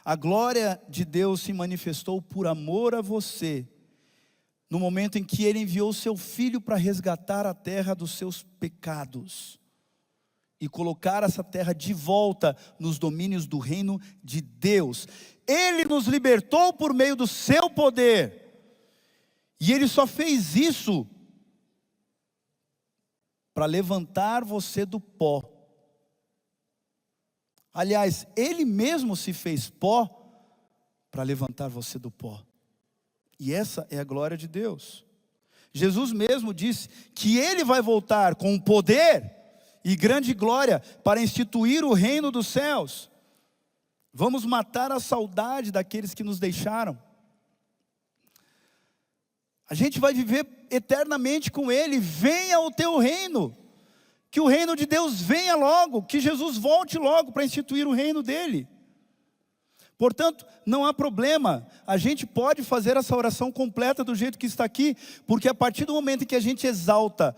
A glória de Deus se manifestou por amor a você, no momento em que Ele enviou o seu Filho para resgatar a terra dos seus pecados e colocar essa terra de volta nos domínios do reino de Deus. Ele nos libertou por meio do seu poder, e Ele só fez isso para levantar você do pó. Aliás, Ele mesmo se fez pó para levantar você do pó. E essa é a glória de Deus. Jesus mesmo disse que Ele vai voltar com poder e grande glória para instituir o reino dos céus. Vamos matar a saudade daqueles que nos deixaram. A gente vai viver eternamente com Ele. Venha o teu reino. Que o reino de Deus venha logo. Que Jesus volte logo para instituir o reino dEle. Portanto, não há problema. A gente pode fazer essa oração completa do jeito que está aqui. Porque a partir do momento em que a gente exalta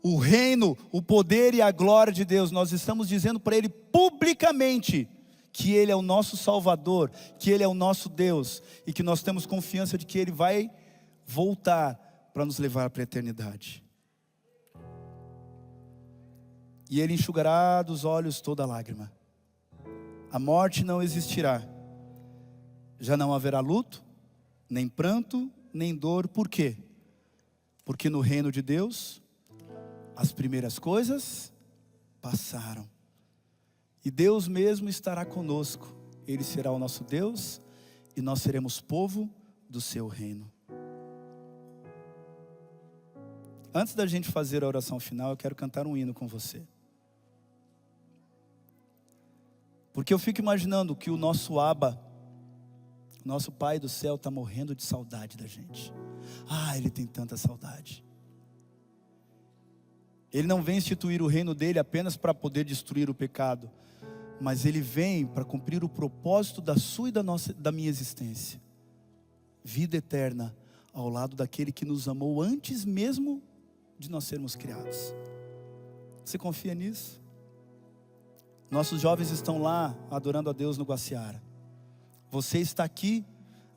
o reino, o poder e a glória de Deus, nós estamos dizendo para Ele publicamente que Ele é o nosso Salvador, que Ele é o nosso Deus, e que nós temos confiança de que Ele vai voltar para nos levar para a eternidade. E Ele enxugará dos olhos toda lágrima. A morte não existirá. Já não haverá luto, nem pranto, nem dor. Por quê? Porque no reino de Deus, as primeiras coisas passaram. E Deus mesmo estará conosco. Ele será o nosso Deus, e nós seremos povo do seu reino. Antes da gente fazer a oração final, eu quero cantar um hino com você. Porque eu fico imaginando que o nosso Abba, o nosso Pai do céu, está morrendo de saudade da gente. Ele tem tanta saudade. Ele não vem instituir o reino dele apenas para poder destruir o pecado, mas Ele vem para cumprir o propósito da sua e da minha existência. Vida eterna ao lado daquele que nos amou antes mesmo de nós sermos criados. Você confia nisso? Nossos jovens estão lá adorando a Deus no Guaciara. Você está aqui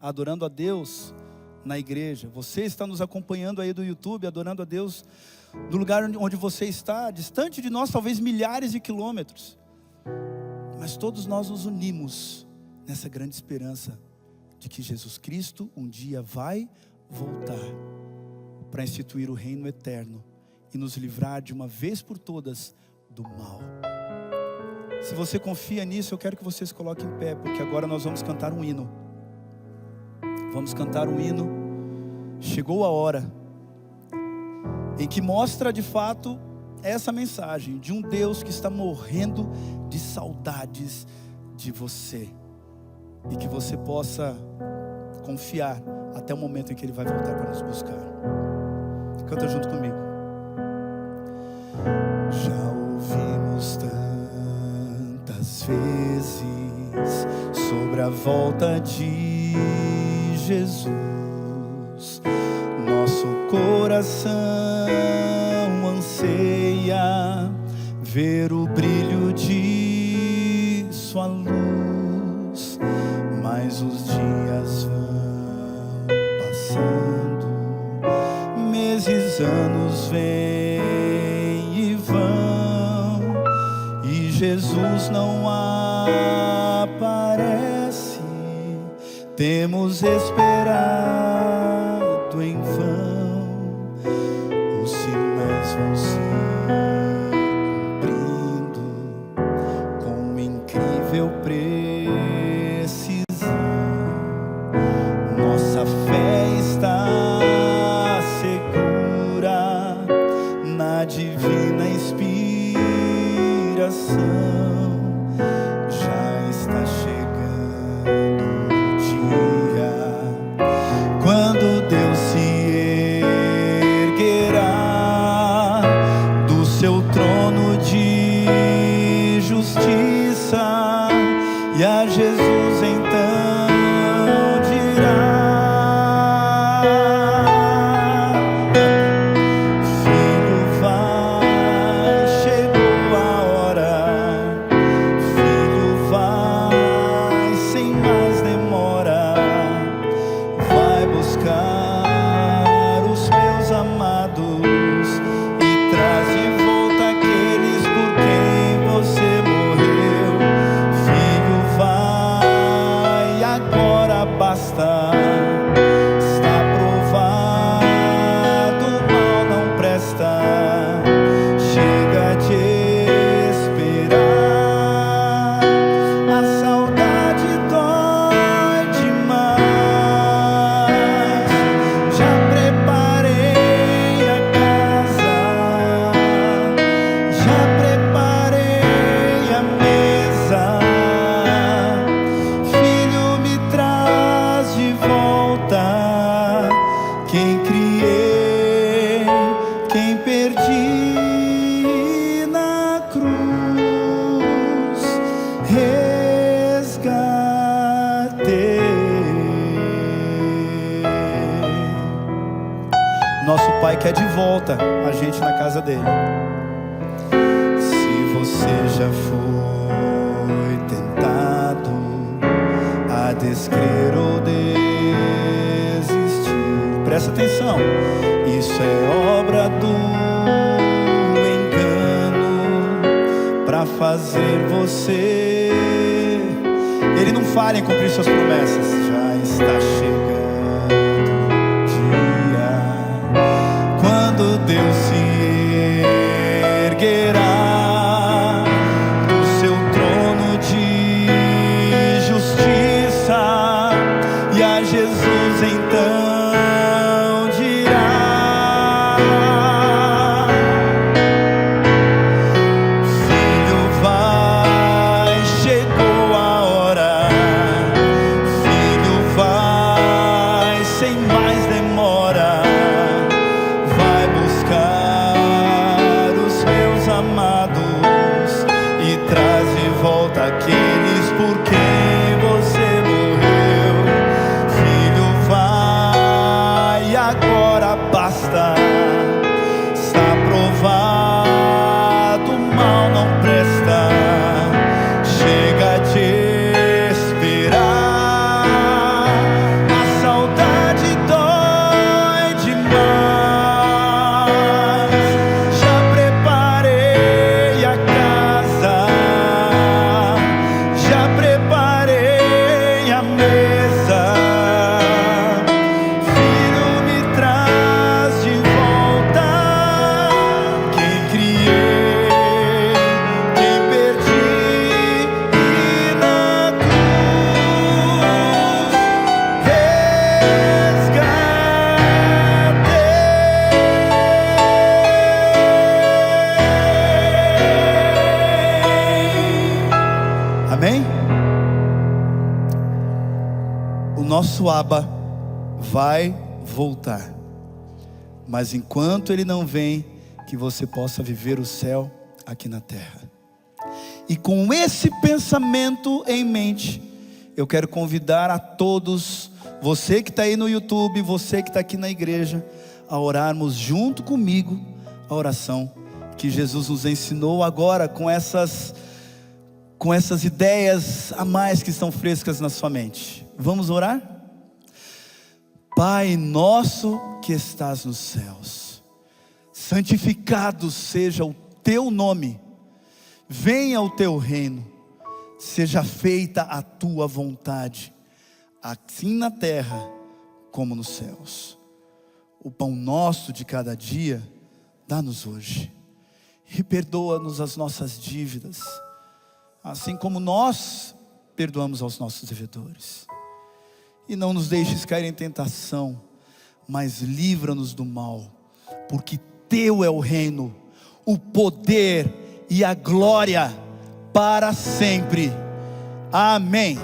adorando a Deus na igreja. Você está nos acompanhando aí do YouTube, adorando a Deus no lugar onde você está, distante de nós talvez milhares de quilômetros. Mas todos nós nos unimos nessa grande esperança de que Jesus Cristo um dia vai voltar para instituir o reino eterno e nos livrar de uma vez por todas do mal. Se você confia nisso, eu quero que você se coloque em pé, porque agora nós vamos cantar um hino. Vamos cantar um hino. Chegou a hora em que mostra de fato essa mensagem de um Deus que está morrendo de saudades de você, e que você possa confiar até o momento em que Ele vai voltar para nos buscar. Canta junto comigo. Já ouvimos tantas vezes sobre a volta de Jesus. Nosso coração anseia ver o brilho de sua luz, mas os dias vão passando, meses, anos vêm e vão, e Jesus não aparece. Temos esperado em vão, os sinais vão se cumprindo com incrível precisão. Nossa fé está segura na divina inspiração. Já está chegando o dia quando Deus se erguerá do seu trono de justiça, e a Jesus então dirá: Filho, vai, chegou a hora. Filho, vai, sem mais demora. Vai buscar os meus amados e traz de volta aqueles por quem você morreu. Filho, vai, agora basta. Está provado, o mal não presta. Chega de esperar, a saudade dói demais. Já preparei a casa, já preparei a mesa. Filho, me traz de volta quem criei, quem perdi na cruz. Resgatei. Nosso Pai quer de volta a gente na casa dele. Se você já foi tentado a descrer ou desistir, presta atenção, isso é obra do engano para fazer você. Ele não falha em cumprir suas promessas. Já está chegando o dia quando Deus se erguerá do seu trono de justiça, e a Jesus então dirá: Filho, vai, chegou a hora. Filho, vai, sem mais demora. Vai buscar os meus amados e traz de volta aqueles por quem você morreu. Filho, vai, agora basta. Está nosso Abba vai voltar. Mas enquanto Ele não vem, que você possa viver o céu aqui na terra. E com esse pensamento em mente, eu quero convidar a todos, você que está aí no YouTube, você que está aqui na igreja, a orarmos junto comigo a oração que Jesus nos ensinou agora, com essas ideias a mais que estão frescas na sua mente. Vamos orar? Pai nosso que estás nos céus, santificado seja o teu nome, venha o teu reino, seja feita a tua vontade, assim na terra como nos céus. O pão nosso de cada dia, dá-nos hoje, e perdoa-nos as nossas dívidas, assim como nós perdoamos aos nossos devedores. E não nos deixes cair em tentação, mas livra-nos do mal, porque teu é o reino, o poder e a glória para sempre. Amém.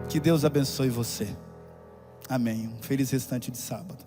Que Deus abençoe você. Amém. Um feliz restante de sábado.